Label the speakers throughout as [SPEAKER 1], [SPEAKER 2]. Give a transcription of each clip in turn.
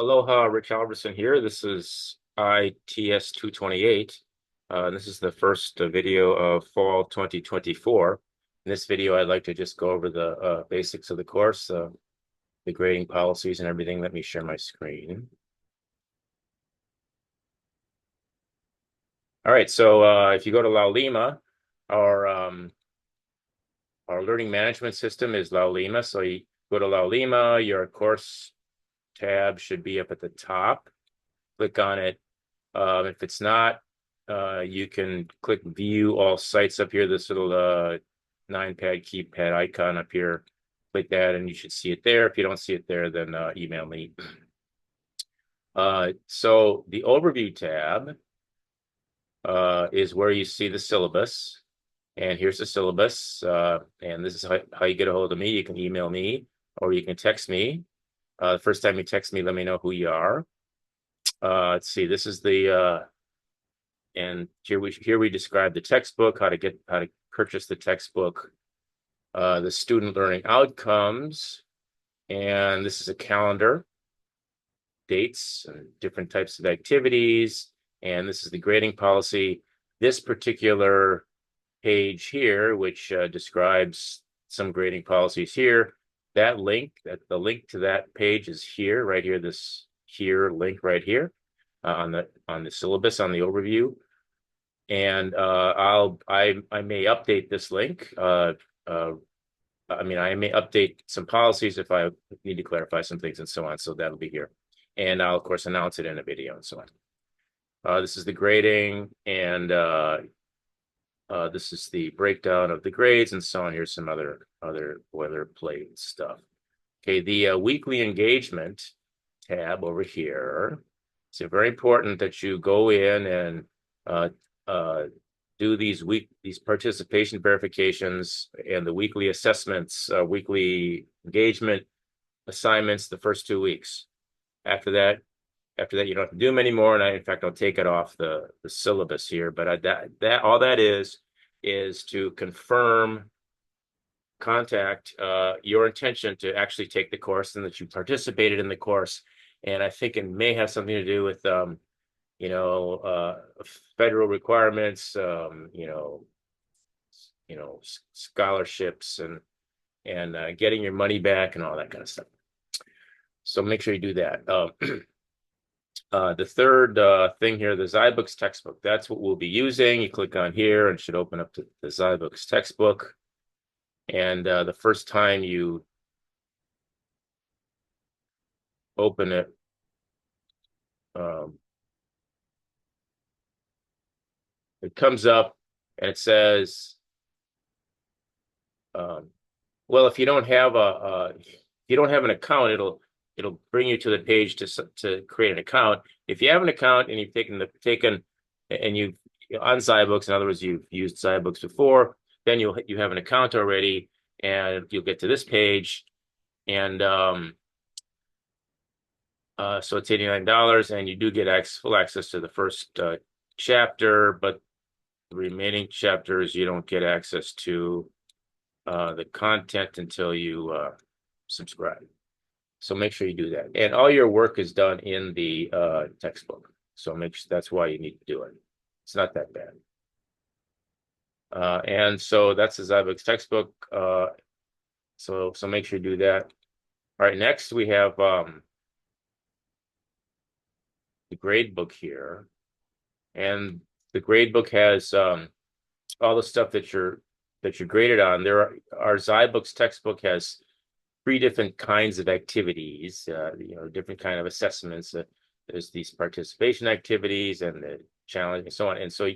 [SPEAKER 1] Aloha, Rich Albertson here. This is ITS228. This is the first video of fall 2024. In this video, I'd like to just go over the basics of the course, the grading policies and everything. Let me share my screen. All right, so if you go to Laulima, our our learning management system is Laulima. So you go to Laulima, your course tab should be up at the top. Click on it. If it's not, you can click view all sites up here, this little 9-pad keypad icon up here. Click that and you should see it there. If you don't see it there, then email me. So the overview tab is where you see the syllabus. And here's the syllabus. And this is how you get a hold of me. You can email me or you can text me. The first time you text me, let me know who you are. Let's see, this is the and here we describe the textbook, how to purchase the textbook, the student learning outcomes, and this is a calendar, dates, different types of activities, and this is the grading policy. This particular page here, which describes some grading policies here, the link to that page is here, right here, this here link right here. On the syllabus, on the overview, and I may update this link. I may update some policies if I need to clarify some things and so on. So that'll be here, and I'll of course announce it in a video and so on. This is the grading, and this is the breakdown of the grades and so on. Here's some other boilerplate stuff. Okay, the weekly engagement tab over here. It's very important that you go in and do these participation verifications and the weekly assessments, weekly engagement assignments the first 2 weeks. After that, you don't have to do them anymore. And in fact, I'll take it off the syllabus here. But all that is to contact your intention to actually take the course and that you participated in the course. And I think it may have something to do with, federal requirements, scholarships and getting your money back and all that kind of stuff. So make sure you do that. The third thing here, the zyBooks textbook. That's what we'll be using. You click on here and it should open up to the zyBooks textbook. And the first time you open it, it comes up and it says, well, if you don't have an account, it'll bring you to the page to create an account. If you have an account and you've taken and you've on zyBooks, in other words, you've used zyBooks before, then you have an account already, and you'll get to this page, and so it's $89, and you do get full access to the first chapter, but the remaining chapters you don't get access to the content until you subscribe. So make sure you do that, and all your work is done in the textbook. So that's why you need to do it. It's not that bad. And so that's the zyBooks textbook. So make sure you do that. All right, next we have the grade book here, and the grade book has all the stuff that you're graded on. Our zyBooks textbook has 3 different kinds of activities, different kind of assessments. There's these participation activities and the challenge and so on. And so,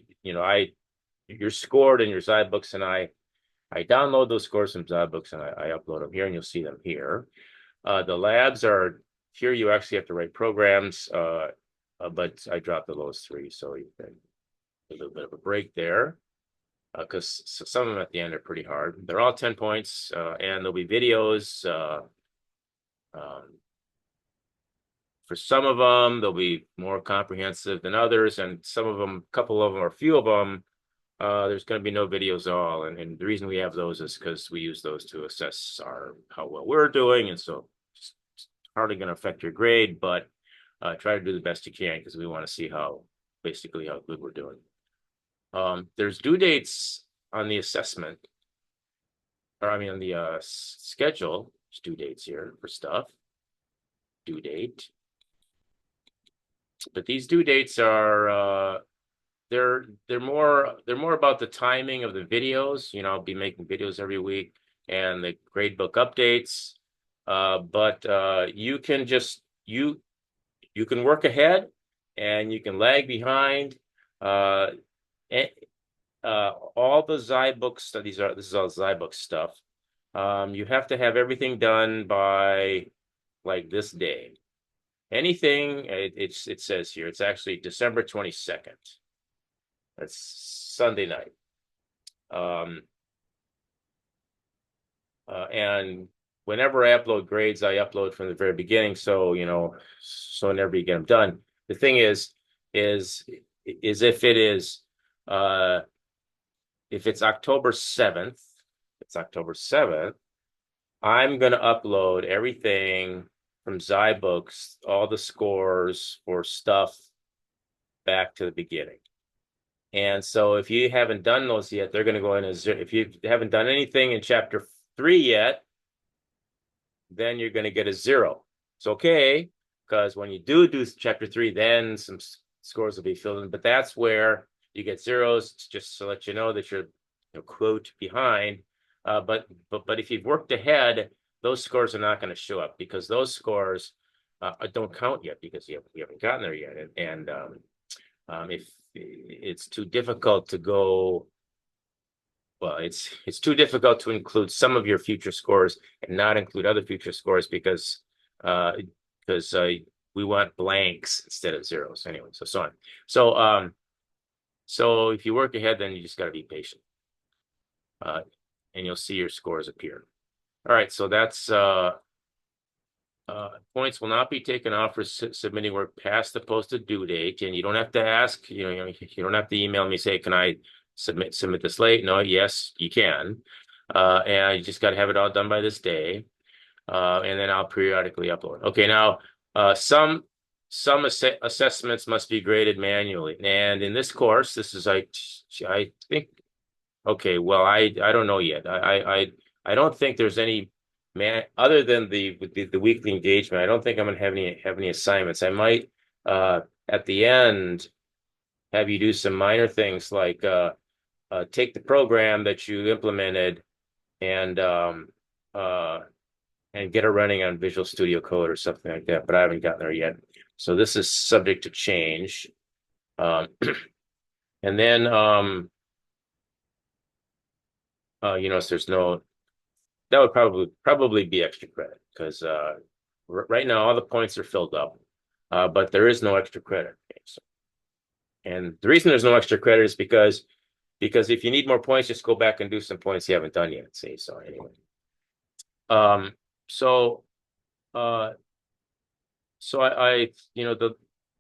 [SPEAKER 1] you're scored in your zyBooks, and I download those scores from zyBooks and I upload them here, and you'll see them here. The labs are here. You actually have to write programs, but I dropped those 3, so you can a little bit of a break there, because some of them at the end are pretty hard. They're all 10 points, and there'll be videos. For some of them, they'll be more comprehensive than others, and a couple of them, or a few of them, there's going to be no videos at all. And the reason we have those is because we use those to assess how well we're doing, and so it's hardly going to affect your grade. But try to do the best you can because we want to see basically how good we're doing. There's due dates on the assessment, or I mean on the schedule. There's due dates here for stuff. Due date. But these due dates are they're more about the timing of the videos. You know, I'll be making videos every week and the grade book updates. But you can you can work ahead and you can lag behind. And, all the Zybook studies this is all Zybook stuff. You have to have everything done by like this day. Anything it says here, it's actually December 22nd. That's Sunday night. And whenever I upload grades, I upload from the very beginning. So, you know, so whenever you get them done. The thing is if it's October 7th, I'm going to upload everything from Zybooks, all the scores for stuff back to the beginning. And so if you haven't done those yet, they're going to go in as if you haven't done anything in chapter 3 yet, then you're going to get a 0. It's okay, because when you do chapter 3, then some scores will be filled in. But that's where you get zeros, just to let you know that you're quote behind. But if you've worked ahead, those scores are not going to show up because those scores don't count yet because you haven't gotten there yet. And if it's too difficult to go, well, it's too difficult to include some of your future scores and not include other future scores because we want blanks instead of zeros anyway. So on. So if you work ahead, then you just got to be patient, and you'll see your scores appear. All right, so that's points will not be taken off for submitting work past the posted due date, and you don't have to ask. You don't have to email me say, "Can I submit this late?" No, yes, you can, and you just got to have it all done by this day, and then I'll periodically upload. Okay, now some assessments must be graded manually, and in this course, this is I think. Okay, well, I don't know yet. I don't think there's any other than the weekly engagement. I don't think I'm gonna have any assignments. I might at the end have you do some minor things like take the program that you implemented and get it running on Visual Studio Code or something like that. But I haven't gotten there yet. So this is subject to change. And then you notice there's no. That would probably be extra credit because right now all the points are filled up, but there is no extra credit. Okay, so, and the reason there's no extra credit is because if you need more points, just go back and do some points you haven't done yet. See, so anyway, so I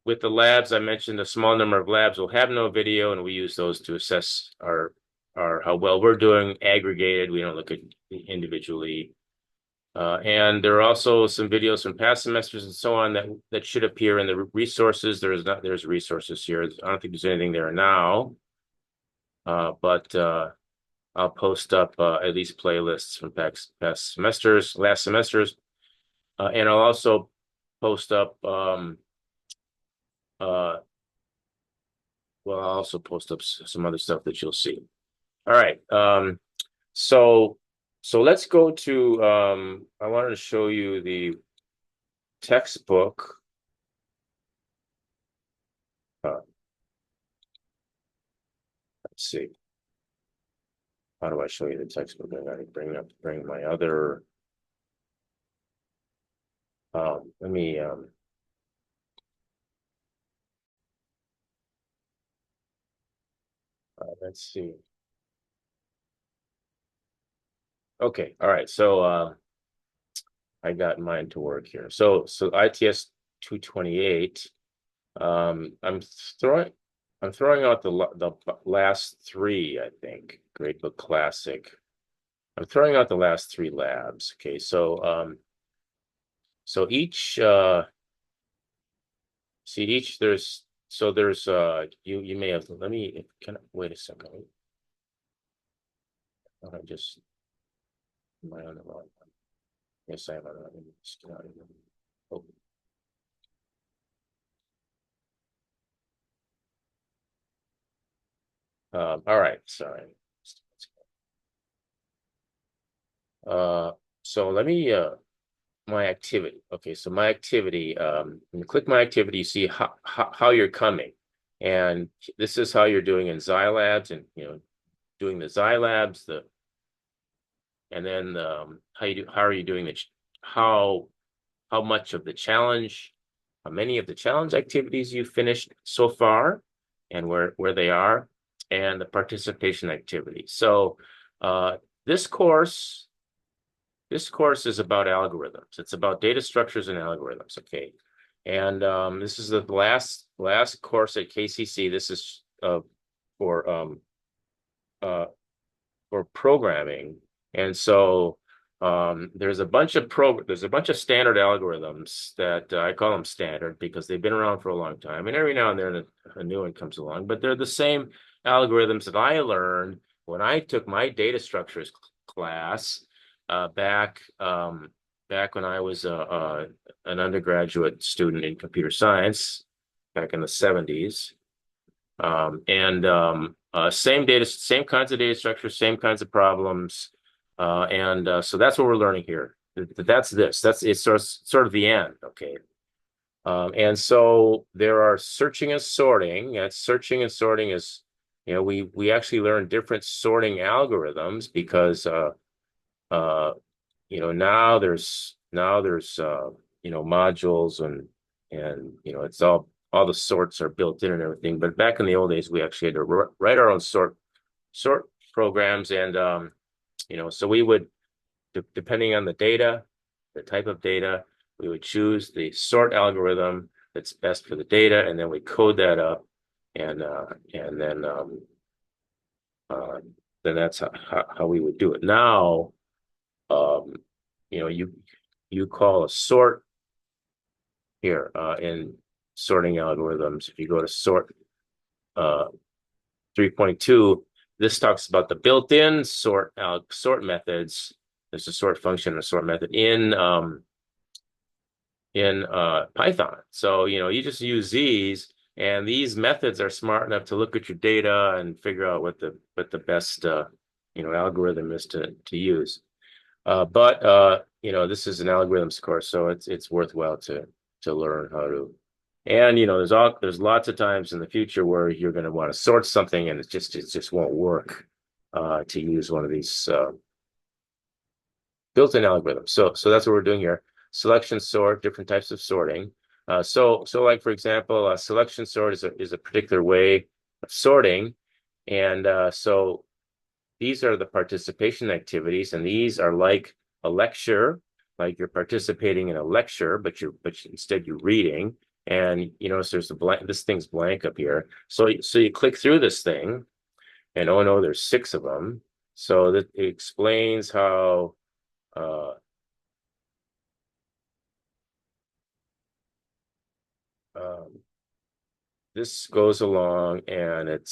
[SPEAKER 1] with the labs I mentioned a small number of labs will have no video, and we use those to assess our how well we're doing aggregated. We don't look at individually. And there are also some videos from past semesters and so on that should appear in the resources. There's resources here. I don't think there's anything there now. But I'll post up at least playlists from last semesters. And I'll also post up I'll also post up some other stuff that you'll see. All right. So let's go to I wanted to show you the textbook. Let's see. How do I show you the textbook? I gotta bring my other let me let's see. Okay, all right. So I got mine to work here. So ITS228. I'm throwing out the last 3, I think. Gradebook Classic. I'm throwing out the last 3 labs. Okay, so each see each there's you may have, let me kind of wait a second. I just am I on the wrong one? Yes, I am on the wrong one. Just get out of here. Oh. All right, sorry. So let me my activity. Okay, so my activity, when you click my activity, you see how you're coming. And this is how you're doing in Xylabs and doing the Xylabs, and then how are you doing how much of the challenge, how many of the challenge activities you finished so far and where they are, and the participation activity. So uh, this course this course is about algorithms. It's about data structures and algorithms. Okay, and this is the last course at KCC. This is for uh, for programming, and so there's a bunch of standard algorithms that I call them standard because they've been around for a long time, and every now and then a new one comes along. But they're the same algorithms that I learned when I took my data structures class back when I was an undergraduate student in computer science back in the 70s. And same kinds of data structures, same kinds of problems. And so that's what we're learning here. That's this. It's sort of the end. Okay. And so there are searching and sorting. And searching and sorting is, we actually learn different sorting algorithms because uh, now there's modules and it's all the sorts are built in and everything. But back in the old days, we actually had to write our own sort programs, and so we would, depending on the data, the type of data, we would choose the sort algorithm that's best for the data, and then we code that up, and uh, then that's how we would do it. Now, um, you call a sort here in sorting algorithms. If you go to sort 3.2, this talks about the built-in sort methods. There's a sort function and a sort method in Python. So you just use these, and these methods are smart enough to look at your data and figure out what the best algorithm is to use. But this is an algorithms course, so it's worthwhile to learn how to. And there's lots of times in the future where you're going to want to sort something, and it just won't work to use one of these built-in algorithms. So that's what we're doing here. Selection sort, different types of sorting. So like for example, a selection sort is a particular way of sorting, and so these are the participation activities, and these are like a lecture, like you're participating in a lecture, but instead you're reading. And so there's this thing's blank up here. So you click through this thing, and oh no, there's 6 of them. So that it explains how um, this goes along, and it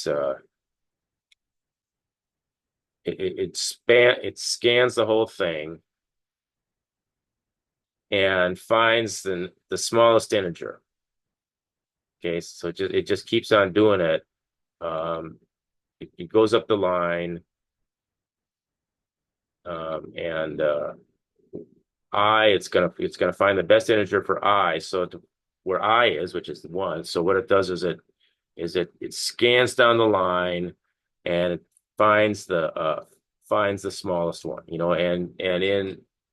[SPEAKER 1] scans the whole thing and finds the smallest integer. Okay, so it just keeps on doing it. It goes up the line, and it's gonna find the best integer for I. So where I is, which is the 1. So what it does is it scans down the line, and it finds the smallest one. And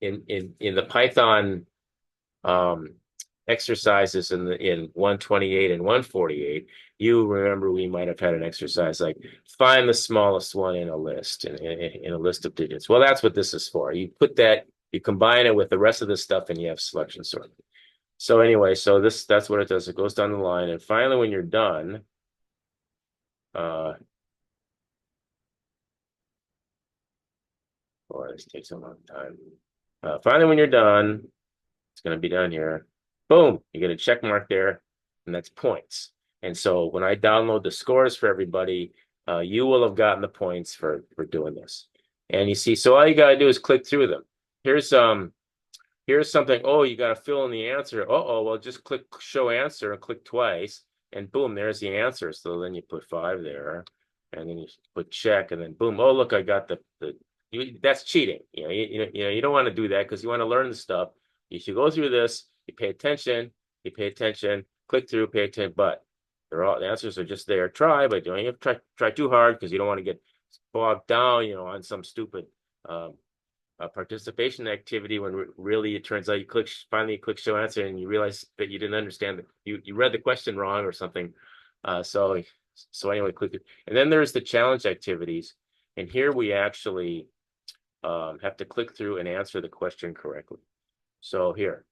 [SPEAKER 1] in the Python exercises in 128 and 148, you remember we might have had an exercise like find the smallest one in a list, in a list of digits. Well, that's what this is for. You combine it with the rest of the stuff, and you have selection sort. So anyway, that's what it does. It goes down the line, and finally, when you're done, boy, this takes a long time. Finally, when you're done, it's going to be down here. Boom, you get a check mark there. and that's points. And so when I download the scores for everybody, you will have gotten the points for doing this. And you see, so all you gotta do is click through them. Here's something. Oh, you got to fill in the answer. Oh, well, just click show answer and click twice, and boom, there's the answer. So then you put 5 there, and then you put check, and then boom. Oh, look, I got that's cheating. You don't want to do that because you want to learn the stuff. You should go through this. You pay attention, click through, pay attention. But the answers are just there. Try, but you don't have to try too hard because you don't want to get bogged down, on some stupid participation activity when really it turns out finally click show answer and you realize that you didn't understand that you read the question wrong or something. So anyway, click it. And then there's the challenge activities. And here we actually have to click through and answer the question correctly. So here,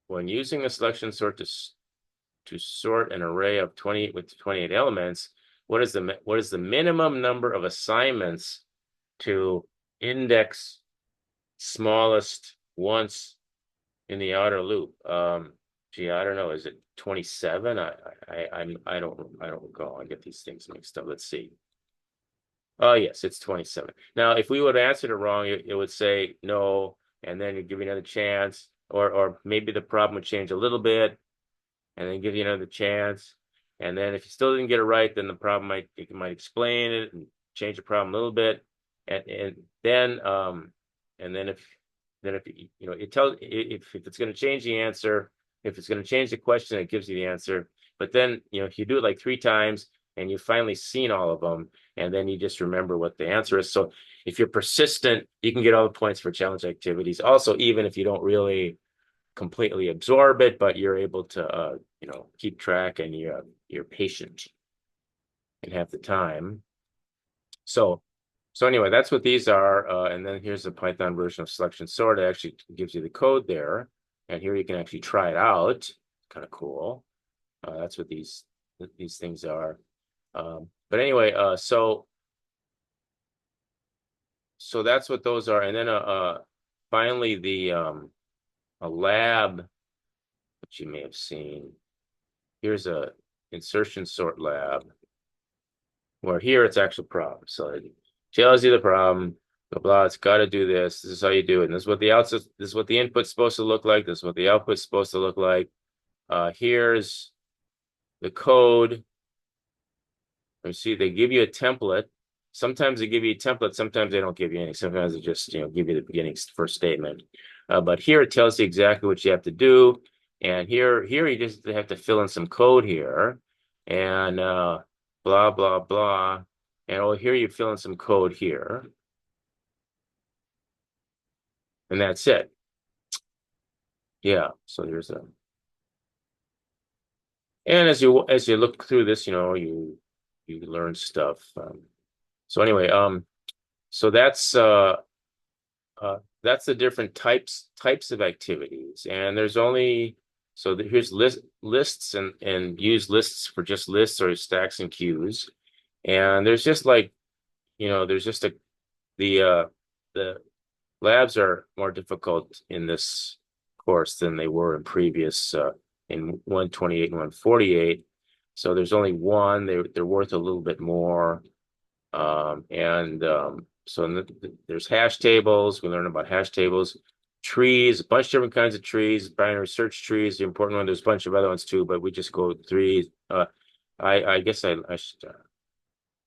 [SPEAKER 1] when using a selection sort to sort an array of 28 with 28 elements, what is the minimum number of assignments to index smallest once in the outer loop? Gee, I don't know. Is it 27? I don't recall. I get these things mixed up. Let's see. Oh yes, it's 27. Now, if we would have answered it wrong, it would say no, and then it'd give you another chance, or maybe the problem would change a little bit, and then give you another chance. And then if you still didn't get it right, then the problem might explain it and change the problem a little bit. And then if it tells if it's going to change the answer, if it's going to change the question, it gives you the answer. But then if you do it like 3 times and you've finally seen all of them, and then you just remember what the answer is. So if you're persistent, you can get all the points for challenge activities. Also, even if you don't really completely absorb it, but you're able to keep track and you're patient and have the time. So anyway, that's what these are. And then here's the Python version of selection sort. It actually gives you the code there. And here you can actually try it out. Kind of cool. That's what these things are. But anyway, so that's what those are. And then finally a lab, which you may have seen. Here's a insertion sort lab, where here it's actual problem. So it tells you the problem, blah blah. It's got to do this. This is how you do it. And this is what this is what the input's supposed to look like. This is what the output's supposed to look like. Here's the code. You see, they give you a template. Sometimes they give you a template. Sometimes they don't give you any. Sometimes they just give you the beginning first statement. But here it tells you exactly what you have to do. And here you just have to fill in some code here, and blah blah blah. And here you fill in some code here, and that's it. Yeah. So there's a. And as you look through this, you learn stuff. So anyway, so that's the different types of activities, and there's only here's lists and use lists for just lists or stacks and queues, and there's just there's just the labs are more difficult in this course than they were in previous in 128 and 148. So there's only one. They're worth a little bit more. So there's hash tables. We learn about hash tables, trees, a bunch of different kinds of trees, binary search trees, the important one. There's a bunch of other ones too, but we just go trees. I guess I should,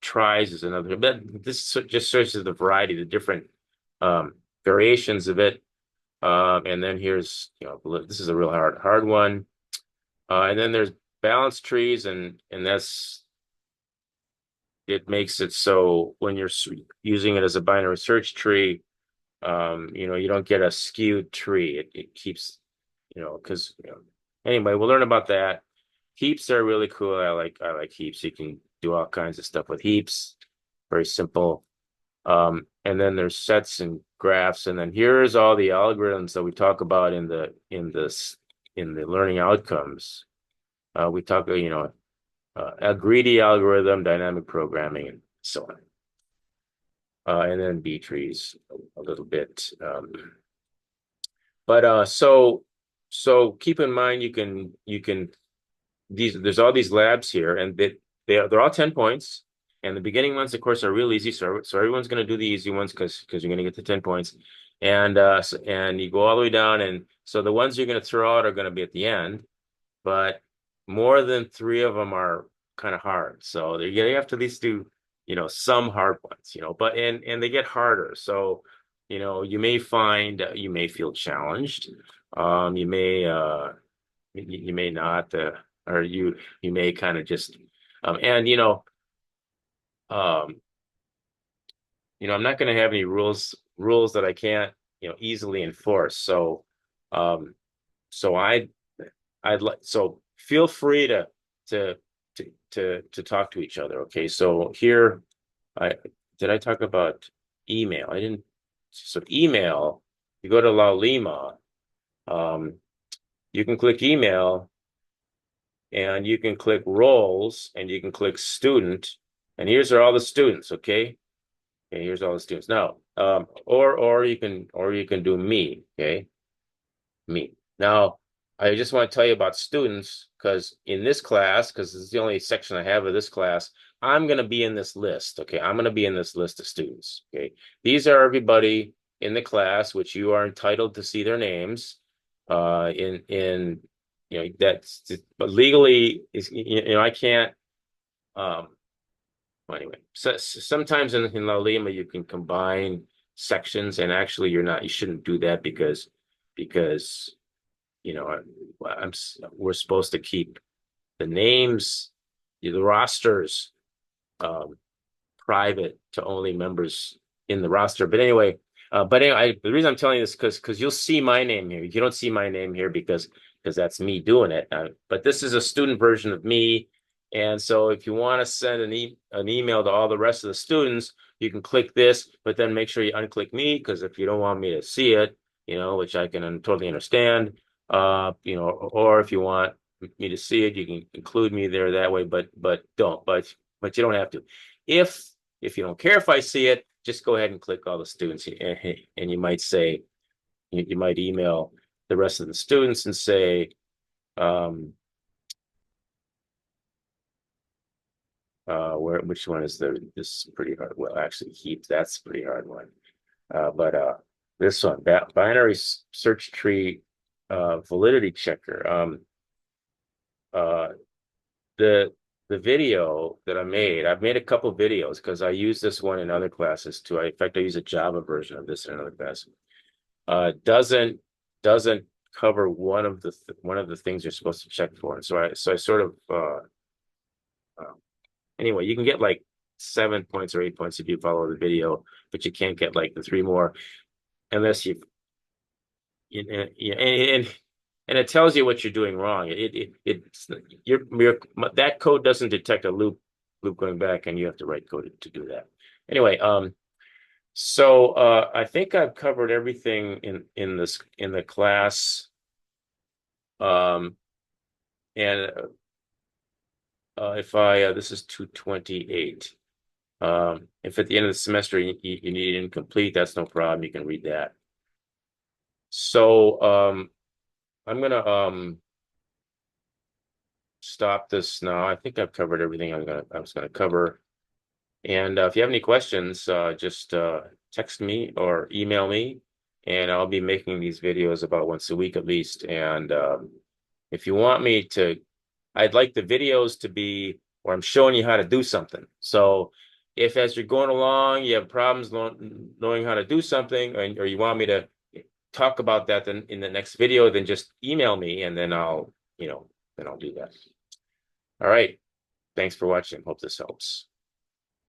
[SPEAKER 1] tries is another, but this just shows you the variety, the different variations of it. And then here's, this is a real hard one. And then there's balanced trees, and it makes it so when you're using it as a binary search tree, you don't get a skewed tree. It keeps, because anyway, we'll learn about that. Heaps are really cool. I like heaps. You can do all kinds of stuff with heaps. Very simple. And then there's sets and graphs, and then here's all the algorithms that we talk about in the learning outcomes. We talk, a greedy algorithm, dynamic programming, and so on. And then B trees a little bit. But so So keep in mind you can there's all these labs here, and they're all 10 points. And the beginning ones, of course, are real easy. So everyone's going to do the easy ones because you're going to get the 10 points. And you go all the way down, and so the ones you're going to throw out are going to be at the end, but more than three of them are kind of hard. So you have to at least do, some hard ones, but and they get harder. So, you may find you may feel challenged. You may you may not, or you may kind of just, and um, I'm not going to have any rules that I can't, easily enforce. Um, so so feel free to to talk to each other. Okay, so here I did I talk about email? I didn't. So email, you go to La Lima, um, you can click email and you can click roles and you can click student. And here's are all the students, okay? Okay, here's all the students. Now, or you can do me, okay? Me. Now, I just want to tell you about students because in this class, because this is the only section I have of this class, I'm going to be in this list. Okay, I'm going to be in this list of students. Okay, these are everybody in the class, which you are entitled to see their names. In that's but legally is I can't. Um, well, anyway, so sometimes in La Lima you can combine sections, and actually you shouldn't do that because you know, we're supposed to keep the names, the rosters, um, private to only members in the roster. But anyway, the reason I'm telling you this because you'll see my name here. You don't see my name here because that's me doing it. But this is a student version of me, and so if you want to send an email to all the rest of the students, you can click this, but then make sure you unclick me because if you don't want me to see it, which I can totally understand, or if you want me to see it, you can include me there that way. But you don't have to. If if you don't care if I see it, just go ahead and click all the students, and you might say, you might email the rest of the students and say, um, which one is this pretty hard? Well, actually, that's a pretty hard one. But this one, binary search tree validity checker. Uh, the the video that I've made a couple videos because I use this one in other classes too. In fact, I use a Java version of this in another class. Doesn't cover one of the things you're supposed to check for. And so I sort of uh, anyway, you can get like 7 points or 8 points if you follow the video, but you can't get like the three more unless and it tells you what you're doing wrong. It's that code doesn't detect a loop going back, and you have to write code to do that. Anyway, so I think I've covered everything in the class. Um, and if I this is 228. If at the end of the semester you need it incomplete, that's no problem. You can read that. So I'm gonna stop this now. I think I've covered everything I was gonna cover. And if you have any questions, just text me or email me, and I'll be making these videos about once a week at least. And if you want me to, I'd like the videos to be where I'm showing you how to do something. So if as you're going along, you have problems knowing how to do something, or you want me to talk about that then in the next video, then just email me and then then I'll do that. All right. Thanks for watching. Hope this helps.